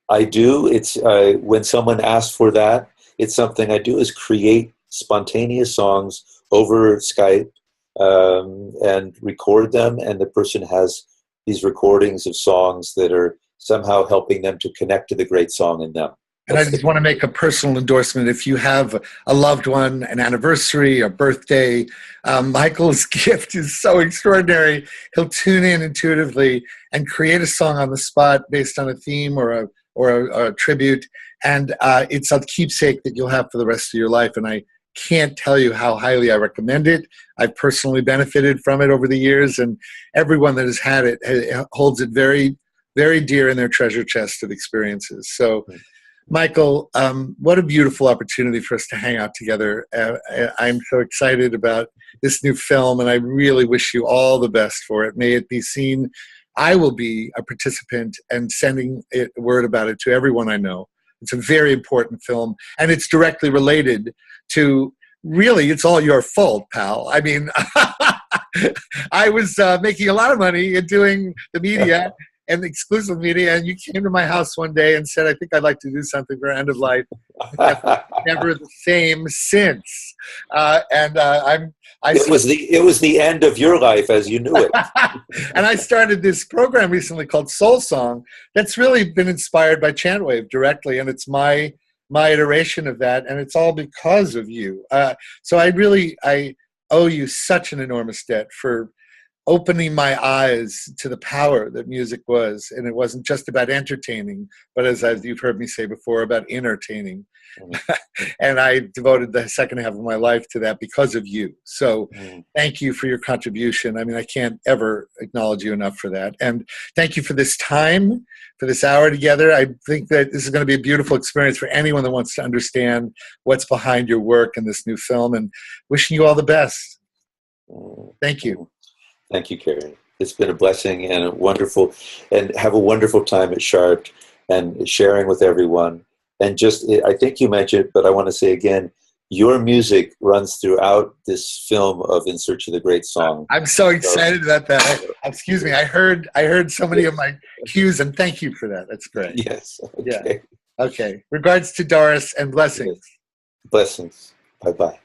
I do. It's when someone asks for that, it's something I do is create spontaneous songs over Skype and record them. And the person has these recordings of songs that are somehow helping them to connect to the great song in them. And I just want to make a personal endorsement. If you have a loved one, an anniversary, a birthday, Michael's gift is so extraordinary. He'll tune in intuitively and create a song on the spot based on a theme or a tribute. And it's a keepsake that you'll have for the rest of your life. And I can't tell you how highly I recommend it. I've personally benefited from it over the years, and everyone that has had it holds it very, very dear in their treasure chest of experiences. So, Michael, what a beautiful opportunity for us to hang out together. I'm so excited about this new film, and I really wish you all the best for it. May it be seen. I will be a participant and sending word about it to everyone I know. It's a very important film, and it's directly related to, really, it's all your fault, pal. I mean, I was making a lot of money doing the media and exclusive media, and you came to my house one day and said, I think I'd like to do something for End of Life. Never the same since. It was the end of your life as you knew it. And I started this program recently called Soul Song that's really been inspired by Chantwave directly, and it's my my iteration of that, and it's all because of you. So I owe you such an enormous debt for opening my eyes to the power that music was. And it wasn't just about entertaining, but as you've heard me say before, about entertaining. And I devoted the second half of my life to that because of you. So thank you for your contribution. I mean, I can't ever acknowledge you enough for that. And thank you for this time, for this hour together. I think that this is going to be a beautiful experience for anyone that wants to understand what's behind your work in this new film, and wishing you all the best. Thank you. Thank you, Gary. It's been a blessing and a wonderful, and have a wonderful time at Sharp and sharing with everyone. And just, I think you mentioned, but I want to say again, your music runs throughout this film of In Search of the Great Song. I'm so excited about that. Excuse me. I heard so many of my cues, and thank you for that. That's great. Yes. Okay. Yeah. Okay. Regards to Doris, and blessings. Yes. Blessings. Bye-bye.